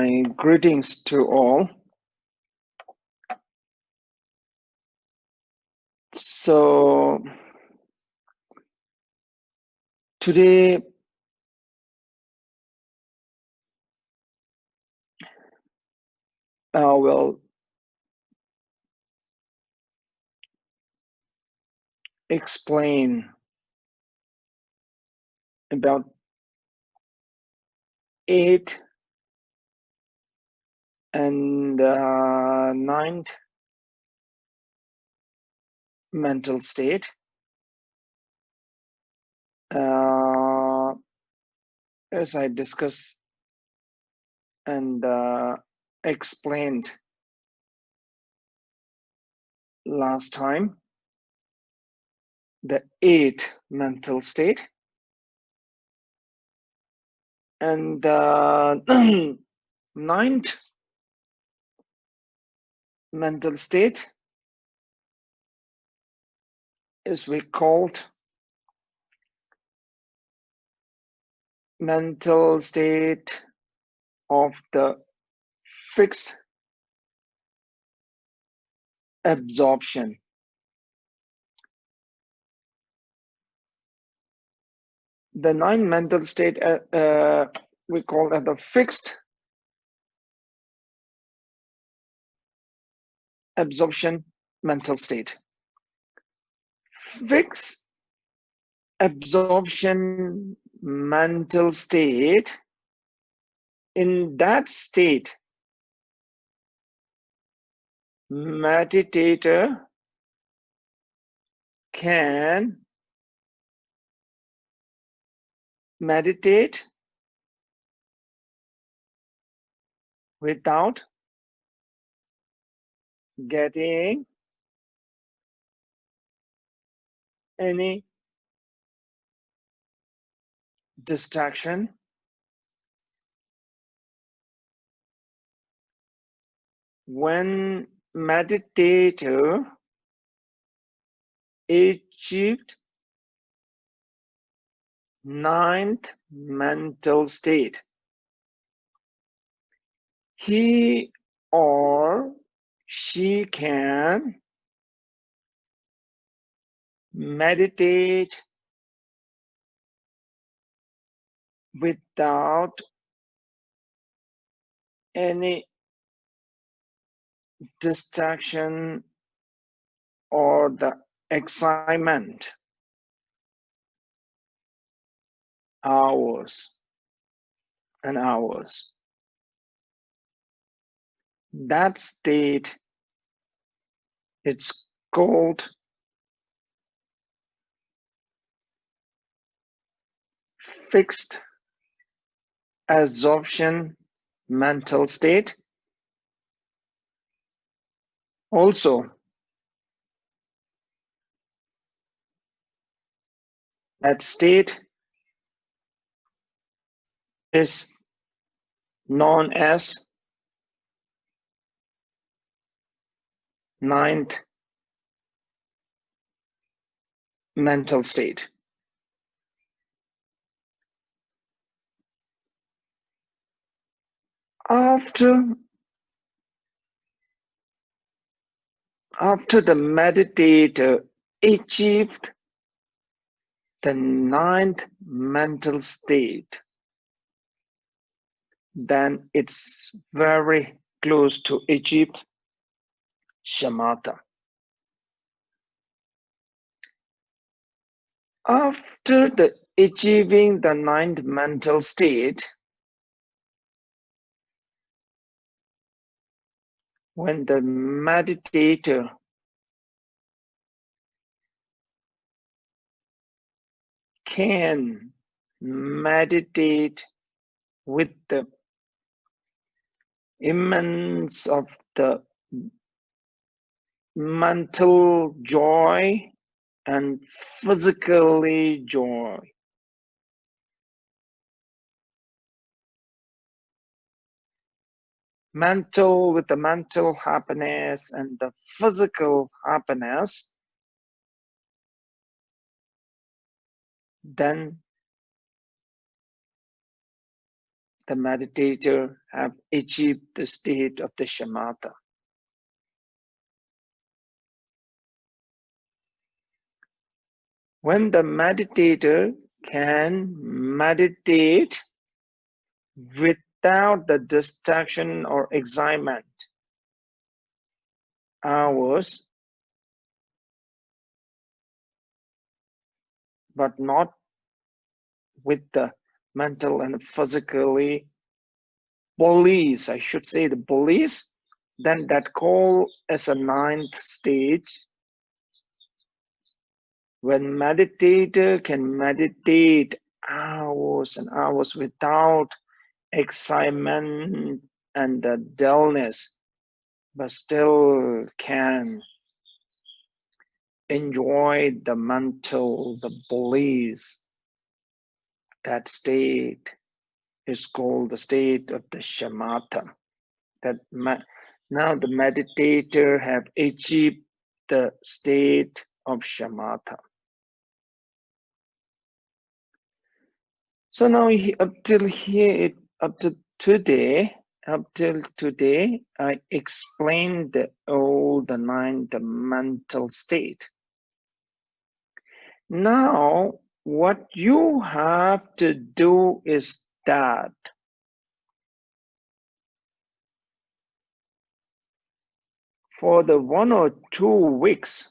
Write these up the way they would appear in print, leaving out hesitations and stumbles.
My greetings to all. So today I will explain about 8th and 9th mental state. As I discussed and explained last time, the 8th mental state and 9th mental state is we called mental state of the fixed absorption. The 9 mental state we call it the fixed absorption mental state. Fixed absorption mental state, in that state, meditator can meditate without getting any distraction. When meditator achieved 9th mental state, he or she can meditate without any distraction or the excitement. Hours and hours. That state, it's called fixed absorption mental state. Also, that state is known as 9th mental state. After the meditator achieved the 9th mental state, then it's very close to achieve Shamatha. After the achieving the 9th mental state, when the meditator can meditate with the immense of the mental joy and physically joy. Mental with the mental happiness and the physical happiness, then the meditator have achieved the state of the shamatha. When the meditator can meditate without the distraction or excitement, hours, but not with the mental and physically bullies, I should say the bullies, then that call as a ninth stage. When meditator can meditate hours and hours without excitement and the dullness, but still can enjoy the mental, the bliss, that state is called the state of the shamatha. That now the meditator have achieved the state of shamatha. So now up till today, I explained all the 9 the mental state. Now, what you have to do is that for the 1 or 2 weeks,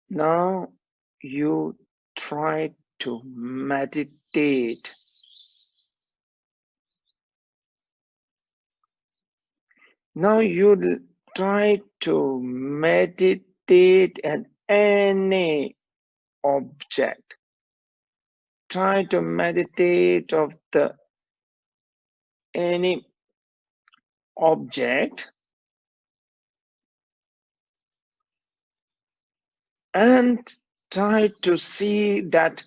now you try to meditate. Now you try to meditate at any object. Try to meditate of the any object and try to see that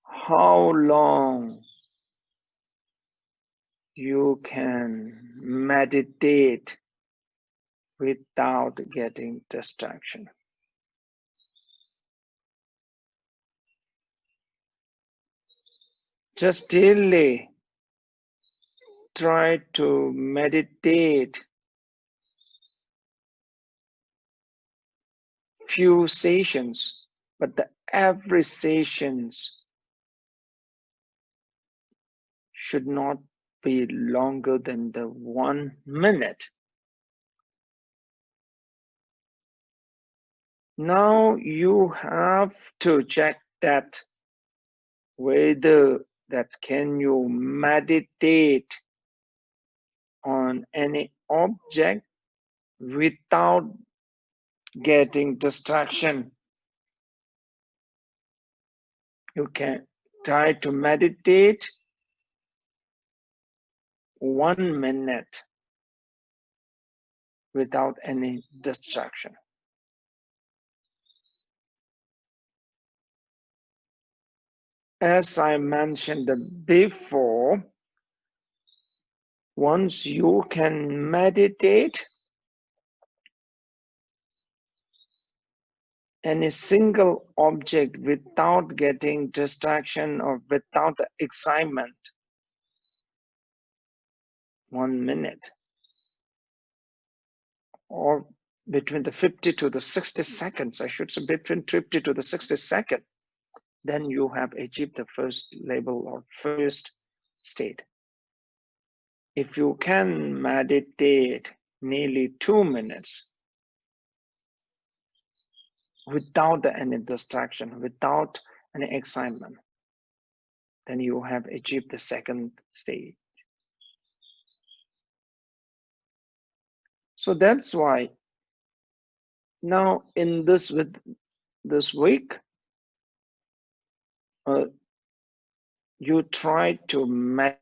how long you can meditate without getting distraction. Just daily try to meditate few sessions, but every sessions should not be longer than the 1 minute. Now you have to check that whether that can you meditate on any object without getting distraction. You can try to meditate 1 minute without any distraction. As I mentioned before, once you can meditate any single object without getting distraction or without excitement, 1 minute, or between the 50 to the 60 seconds, I should say between 50 to the 60 seconds, then you have achieved the first level or first state. If you can meditate nearly 2 minutes without any distraction, without any excitement, then you have achieved the second stage. So that's why now in this week, you try to make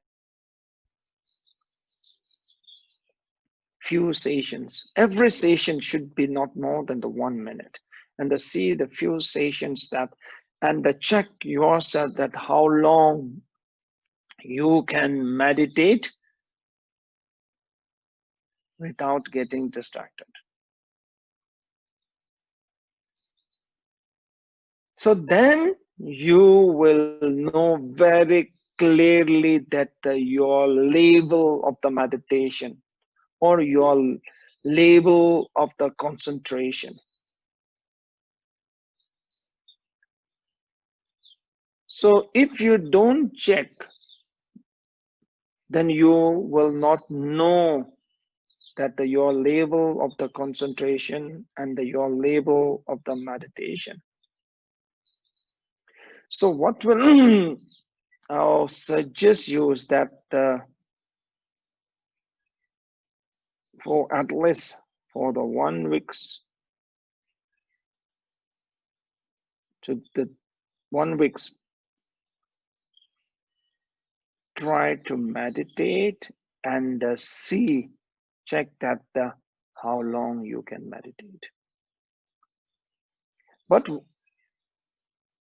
few sessions. Every session should be not more than the 1 minute, and to see the few sessions that, and to check yourself that how long you can meditate without getting distracted. So then you will know very clearly that your level of the meditation or your level of the concentration. So if you don't check, then you will not know that your level of the concentration and your level of the meditation. So what will I'll suggest you is that for at least for the 1 weeks to the 1 weeks, try to meditate and check that how long you can meditate. But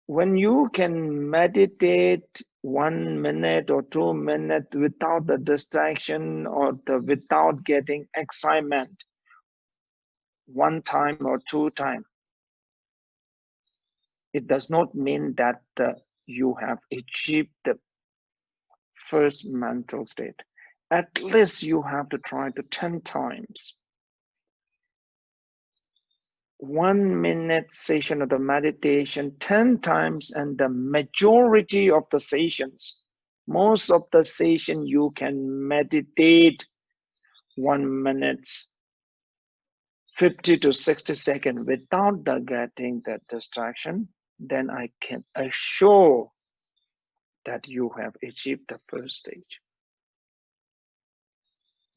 when you can meditate 1 minute or 2 minutes without the distraction or without getting excitement, one time or two time, it does not mean that you have achieved the first mental state. At least you have to try to 10 times. 1 minute session of the meditation 10 times, and the majority of the sessions, most of the session you can meditate 1 minute 50 to 60 seconds without getting that distraction, then I can assure that you have achieved the first stage.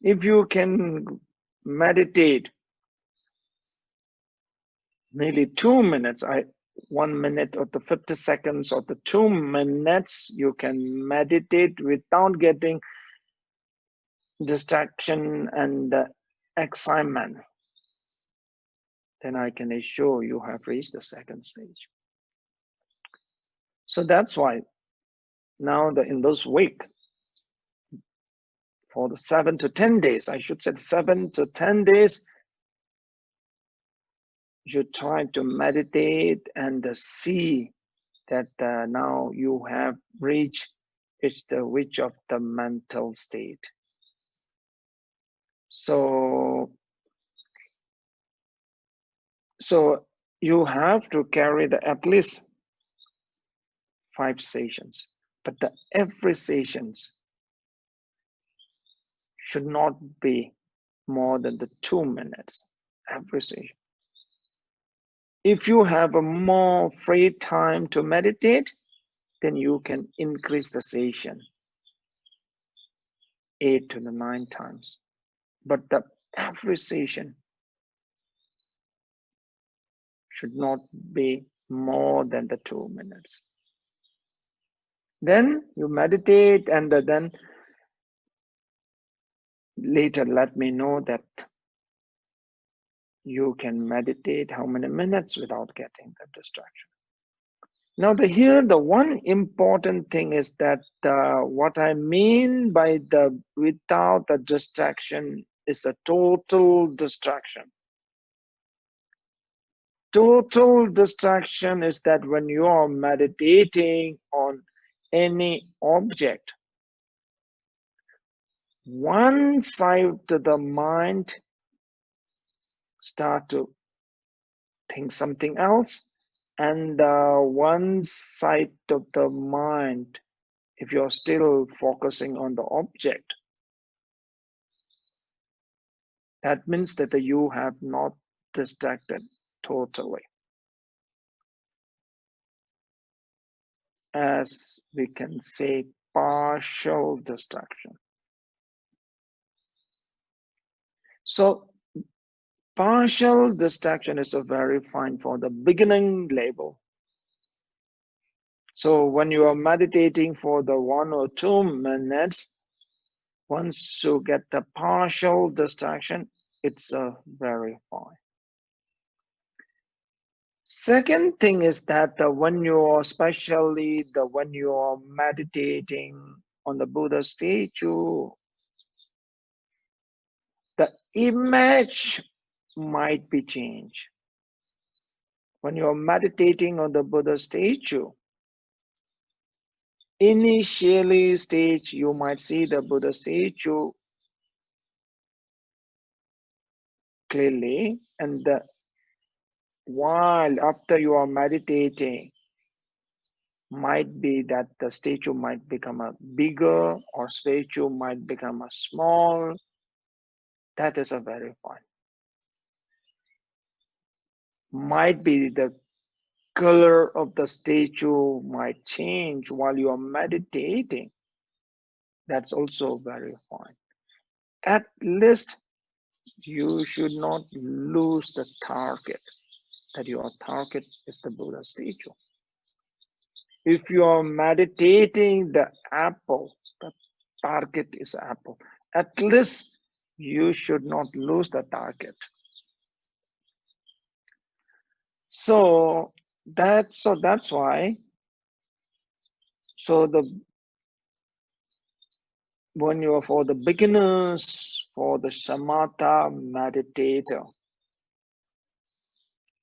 If you can meditate nearly 2 minutes, 1 minute or the 50 seconds or the 2 minutes, you can meditate without getting distraction and excitement, then I can assure you have reached the second stage. So that's why now in this week, for the 7 to 10 days, I should say 7 to 10 days, you try to meditate and see that now you have reached which of the mental state. So you have to carry at least 5 sessions, but every sessions should not be more than the 2 minutes every session. If you have a more free time to meditate, then you can increase the session 8 to 9 times. But every session should not be more than the 2 minutes. Then you meditate, and then later let me know that you can meditate how many minutes without getting the distraction. Now here the one important thing is that what I mean by the without the distraction is a total distraction. Total distraction is that when you are meditating on any object, one side of the mind start to think something else, and one side of the mind, if you're still focusing on the object, that means that you have not distracted totally. As we can say, partial distraction. So partial distraction is a very fine for the beginning level. So when you are meditating for the 1 or 2 minutes, once you get the partial distraction, it's very fine. Second thing is that when you are, especially when you are meditating on the Buddha statue, the image might be changed. When you are meditating on the Buddha statue, initially stage, you might see the Buddha statue clearly, and while after you are meditating, might be that the statue might become a bigger or statue might become a small. That is a very fine. Might be the color of the statue might change while you are meditating. That's also very fine. At least you should not lose the target, that your target is the Buddha statue. If you are meditating the apple, the target is apple. At least you should not lose the target. So that's why. So when you are for the beginners, for the Shamatha meditator,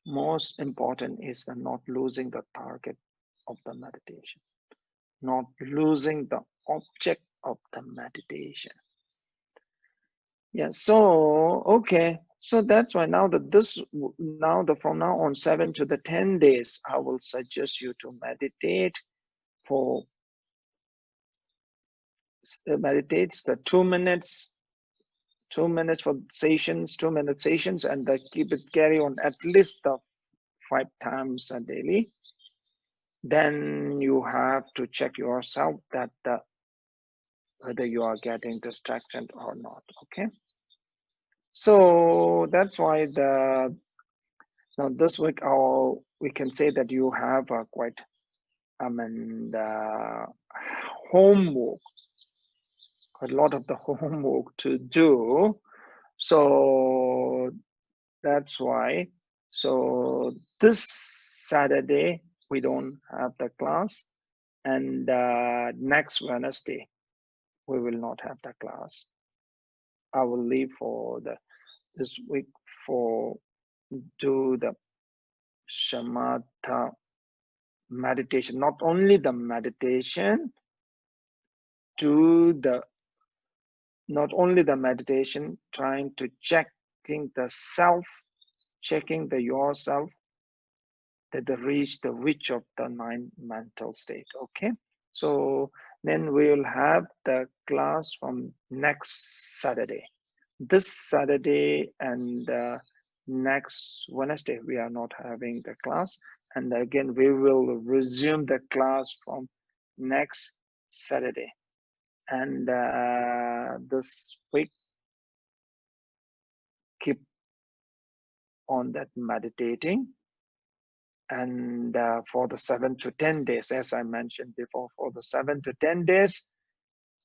most important is the not losing the target of the meditation, not losing the object of the meditation. Yeah. So okay. So that's why now from now on 7 to the 10 days, I will suggest you to meditate for meditates the 2 minutes, 2 minutes for sessions, 2 minute sessions, and keep it carry on at least 5 times a daily. Then you have to check yourself that whether you are getting distracted or not. Okay. So that's why now this week we can say that you have quite homework, quite a lot of the homework to do. So that's why. So this Saturday we don't have the class, and next Wednesday we will not have the class. I will leave for this week for do the Shamatha meditation. Not only the meditation, not only the meditation, trying to checking the self, checking the yourself, that they reach the which of the 9 mental state. Okay, so then we will have the class from next Saturday. This Saturday and next Wednesday we are not having the class, and again we will resume the class from next Saturday. And this week keep on that meditating, and for the 7 to 10 days, as I mentioned before, for the 7 to 10 days,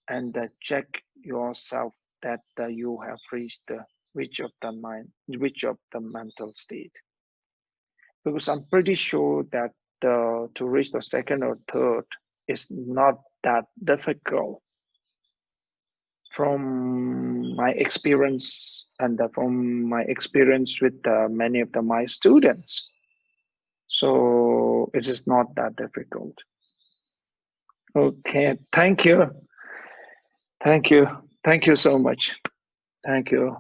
and check yourself that you have reached the which of the mind, which of the mental state. Because I'm pretty sure that to reach the second or third is not that difficult. From my experience and from my experience with many of my students. So it is not that difficult. Okay, thank you. Thank you. Thank you so much. Thank you.